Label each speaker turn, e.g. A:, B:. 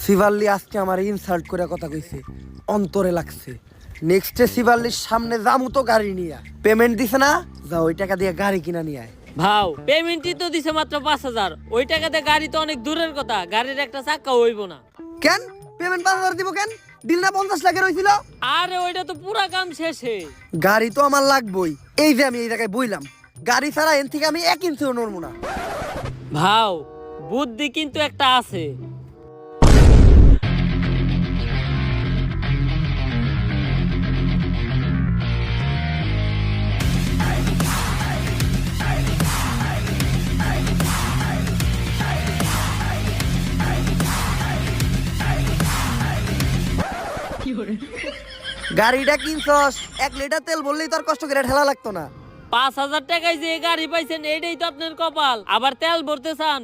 A: শিবাল্লি আজকে আমার ইনসাল্ট করে কথা কইছে, অন্তরে লাগছে। নেক্সটে শিবাল্লির সামনে যামু তো গাড়ি নিয়ে। পেমেন্ট দিছে না, যা ওই টাকা দিয়ে গাড়ি কিনা নিয়ে আয়।
B: ভাও পেমেন্টই তো দিছে মাত্র 5,000, ওই টাকাতে গাড়ি তো অনেক দূরের কথা, গাড়ির একটা চাকা হইব না।
A: কেন পেমেন্ট 5,000 দিব কেন? ডিল না 50 লাখের হইছিল?
B: আরে ওইটা তো পুরা কাম শেষে।
A: গাড়ি তো আমার লাগবই, এই যে আমি এই জায়গায় বইলাম, গাড়ি ছাড়া এন থেকে আমি 1 ইঞ্চিও নড়বো না।
B: ভাও বুদ্ধি কিন্তু একটা আছে।
A: গাড়িটা কিনছস, 1 লিটার তেল বললেই তোর কষ্ট করে ঠেলা লাগতো না।
B: 5,000 টাকায় যে গাড়ি পাইছেন এইটাই তো আপনার কপাল, আবার তেল ভরতে চান।